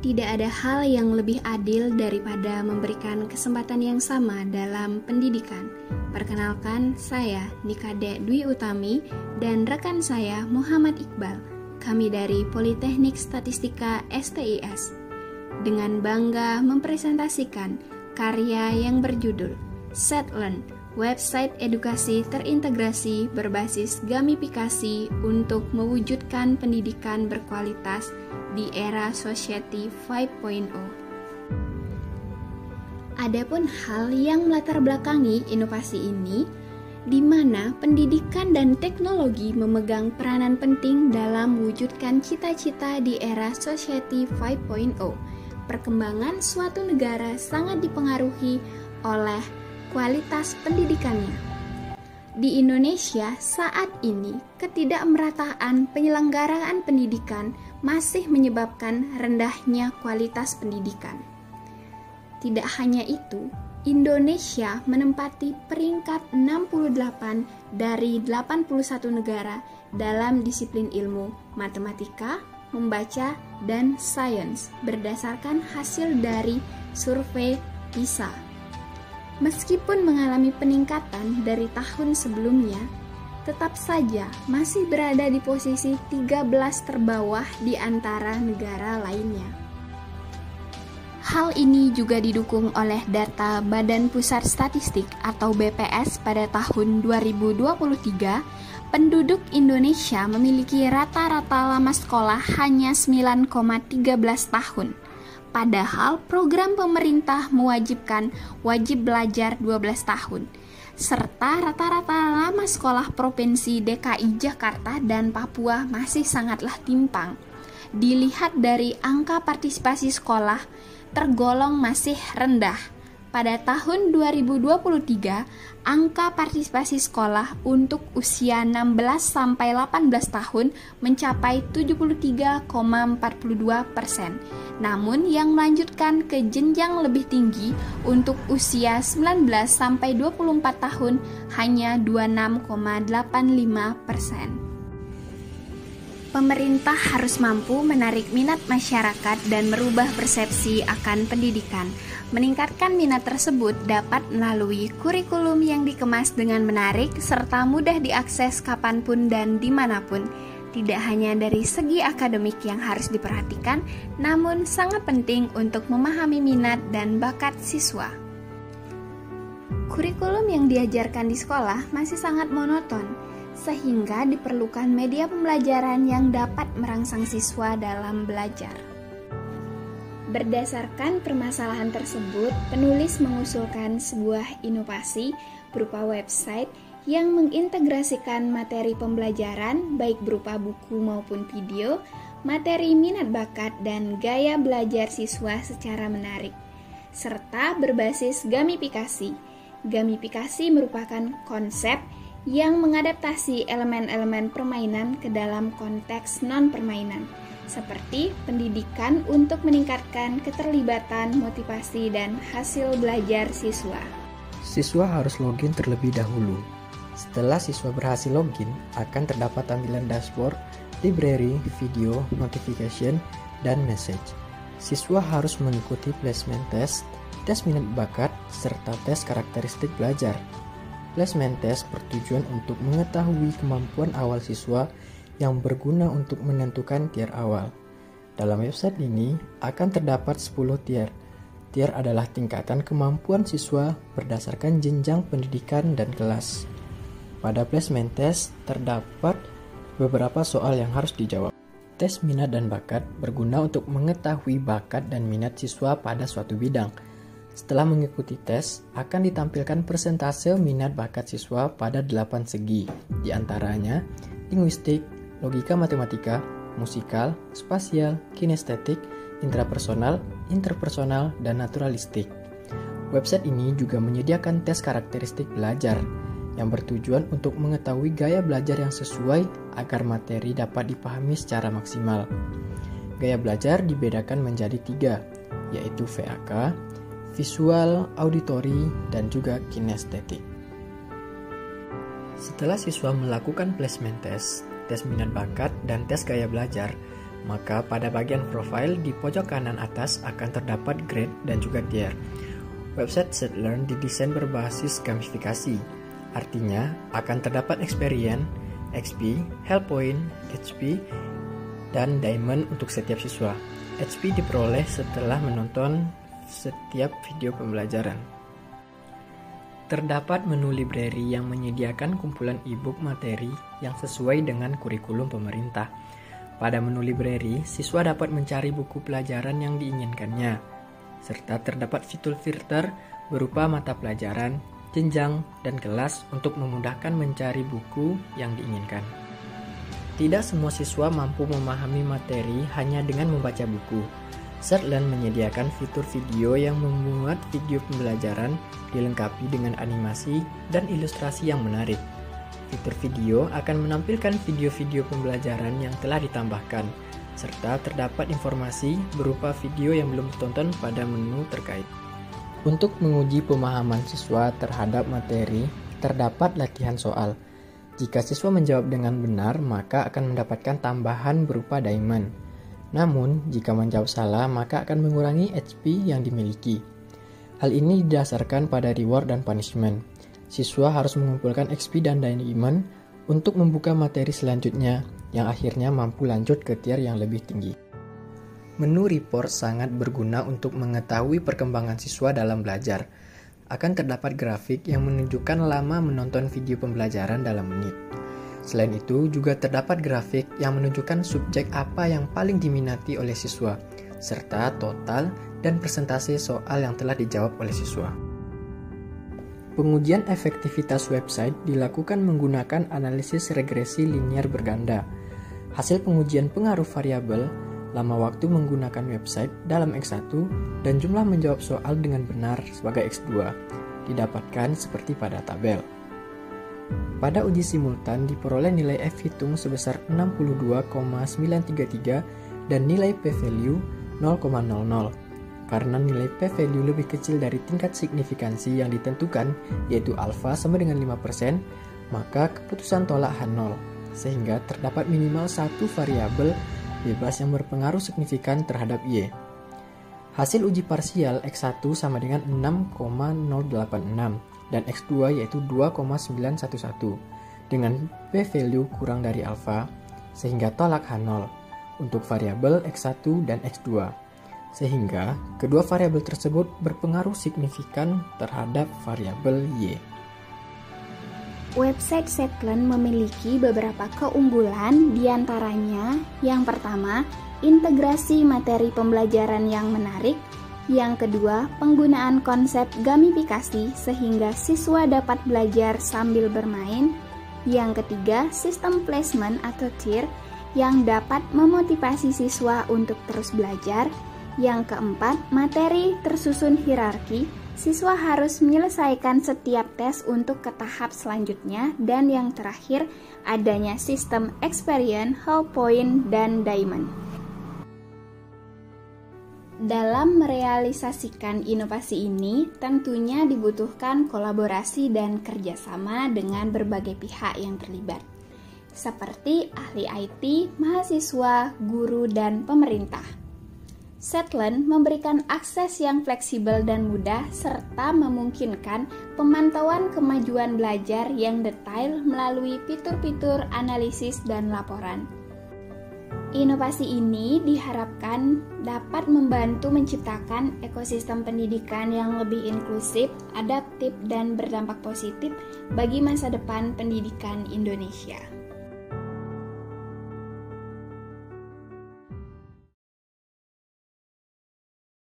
Tidak ada hal yang lebih adil daripada memberikan kesempatan yang sama dalam pendidikan. Perkenalkan, saya Nikade Dwi Utami dan rekan saya Muhammad Iqbal. Kami dari Politeknik Statistika STIS. Dengan bangga mempresentasikan karya yang berjudul SETLearn, website edukasi terintegrasi berbasis gamifikasi untuk mewujudkan pendidikan berkualitas di era Society 5.0. Adapun hal yang melatar belakangi inovasi ini, di mana pendidikan dan teknologi memegang peranan penting dalam mewujudkan cita-cita di era Society 5.0. Perkembangan suatu negara sangat dipengaruhi oleh kualitas pendidikannya. Di Indonesia saat ini, ketidakmerataan penyelenggaraan pendidikan masih menyebabkan rendahnya kualitas pendidikan. Tidak hanya itu, Indonesia menempati peringkat 68 dari 81 negara dalam disiplin ilmu matematika, membaca, dan sains berdasarkan hasil dari survei PISA. Meskipun mengalami peningkatan dari tahun sebelumnya, tetap saja masih berada di posisi 13 terbawah di antara negara lainnya. Hal ini juga didukung oleh data Badan Pusat Statistik atau BPS pada tahun 2023, penduduk Indonesia memiliki rata-rata lama sekolah hanya 9,13 tahun. Padahal program pemerintah mewajibkan wajib belajar 12 tahun, serta rata-rata lama sekolah Provinsi DKI Jakarta dan Papua masih sangatlah timpang. Dilihat dari angka partisipasi sekolah, tergolong masih rendah. Pada tahun 2023, angka partisipasi sekolah untuk usia 16-18 tahun mencapai 73,42%. Namun yang melanjutkan ke jenjang lebih tinggi untuk usia 19-24 tahun hanya 26,85%. Pemerintah harus mampu menarik minat masyarakat dan merubah persepsi akan pendidikan. Meningkatkan minat tersebut dapat melalui kurikulum yang dikemas dengan menarik serta mudah diakses kapanpun dan dimanapun. Tidak hanya dari segi akademik yang harus diperhatikan, namun sangat penting untuk memahami minat dan bakat siswa. Kurikulum yang diajarkan di sekolah masih sangat monoton, sehingga diperlukan media pembelajaran yang dapat merangsang siswa dalam belajar. Berdasarkan permasalahan tersebut, penulis mengusulkan sebuah inovasi berupa website yang mengintegrasikan materi pembelajaran baik berupa buku maupun video, materi minat bakat dan gaya belajar siswa secara menarik, serta berbasis gamifikasi. Gamifikasi merupakan konsep yang mengadaptasi elemen-elemen permainan ke dalam konteks non-permainan, seperti pendidikan untuk meningkatkan keterlibatan, motivasi, dan hasil belajar siswa. Siswa harus login terlebih dahulu. Setelah siswa berhasil login, akan terdapat tampilan dashboard, library, video, notification, dan message. Siswa harus mengikuti placement test, tes minat bakat, serta tes karakteristik belajar. Placement test bertujuan untuk mengetahui kemampuan awal siswa yang berguna untuk menentukan tier awal. Dalam website ini akan terdapat 10 tier. Tier adalah tingkatan kemampuan siswa berdasarkan jenjang pendidikan dan kelas. Pada placement test terdapat beberapa soal yang harus dijawab. Tes minat dan bakat berguna untuk mengetahui bakat dan minat siswa pada suatu bidang. Setelah mengikuti tes, akan ditampilkan persentase minat bakat siswa pada 8 segi, di antaranya linguistik, logika matematika, musikal, spasial, kinestetik, intrapersonal, interpersonal, dan naturalistik. Website ini juga menyediakan tes karakteristik belajar yang bertujuan untuk mengetahui gaya belajar yang sesuai agar materi dapat dipahami secara maksimal. Gaya belajar dibedakan menjadi 3, yaitu VAK, visual, auditori, dan juga kinestetik. Setelah siswa melakukan placement test, tes minat bakat, dan tes gaya belajar, maka pada bagian profile di pojok kanan atas akan terdapat grade dan juga tier. Website Setlearn didesain berbasis gamifikasi, artinya akan terdapat experience, XP, help point, HP, dan diamond untuk setiap siswa. HP diperoleh setelah menonton setiap video pembelajaran. Terdapat menu library yang menyediakan kumpulan e-book materi yang sesuai dengan kurikulum pemerintah. Pada menu library, siswa dapat mencari buku pelajaran yang diinginkannya, serta terdapat fitur filter berupa mata pelajaran, jenjang, dan kelas untuk memudahkan mencari buku yang diinginkan. Tidak semua siswa mampu memahami materi hanya dengan membaca buku. Setlearn menyediakan fitur video yang memuat video pembelajaran dilengkapi dengan animasi dan ilustrasi yang menarik. Fitur video akan menampilkan video-video pembelajaran yang telah ditambahkan, serta terdapat informasi berupa video yang belum ditonton pada menu terkait. Untuk menguji pemahaman siswa terhadap materi, terdapat latihan soal. Jika siswa menjawab dengan benar, maka akan mendapatkan tambahan berupa diamond. Namun, jika menjawab salah, maka akan mengurangi HP yang dimiliki. Hal ini didasarkan pada reward dan punishment. Siswa harus mengumpulkan XP dan diamond untuk membuka materi selanjutnya, yang akhirnya mampu lanjut ke tier yang lebih tinggi. Menu report sangat berguna untuk mengetahui perkembangan siswa dalam belajar. Akan terdapat grafik yang menunjukkan lama menonton video pembelajaran dalam menit. Selain itu, juga terdapat grafik yang menunjukkan subjek apa yang paling diminati oleh siswa, serta total dan persentase soal yang telah dijawab oleh siswa. Pengujian efektivitas website dilakukan menggunakan analisis regresi linier berganda. Hasil pengujian pengaruh variabel lama waktu menggunakan website dalam X1 dan jumlah menjawab soal dengan benar sebagai X2 didapatkan seperti pada tabel. Pada uji simultan diperoleh nilai F hitung sebesar 62,933 dan nilai p-value 0,00. Karena nilai p-value lebih kecil dari tingkat signifikansi yang ditentukan, yaitu alfa sama dengan 5%, maka keputusan tolak H0, sehingga terdapat minimal satu variabel bebas yang berpengaruh signifikan terhadap Y. Hasil uji parsial X1 sama dengan 6,086 dan X2 yaitu 2,911 dengan p-value kurang dari alfa sehingga tolak H0 untuk variabel X1 dan X2 sehingga kedua variabel tersebut berpengaruh signifikan terhadap variabel Y. Website Setlearn memiliki beberapa keunggulan, diantaranya yang pertama, integrasi materi pembelajaran yang menarik, yang kedua, penggunaan konsep gamifikasi sehingga siswa dapat belajar sambil bermain, yang ketiga, sistem placement atau tier yang dapat memotivasi siswa untuk terus belajar, yang keempat, materi tersusun hierarki. Siswa harus menyelesaikan setiap tes untuk ke tahap selanjutnya, dan yang terakhir adanya sistem experience, help point, dan diamond. Dalam merealisasikan inovasi ini, tentunya dibutuhkan kolaborasi dan kerjasama dengan berbagai pihak yang terlibat, seperti ahli IT, mahasiswa, guru, dan pemerintah. Setlearn memberikan akses yang fleksibel dan mudah serta memungkinkan pemantauan kemajuan belajar yang detail melalui fitur-fitur analisis dan laporan. Inovasi ini diharapkan dapat membantu menciptakan ekosistem pendidikan yang lebih inklusif, adaptif, dan berdampak positif bagi masa depan pendidikan Indonesia.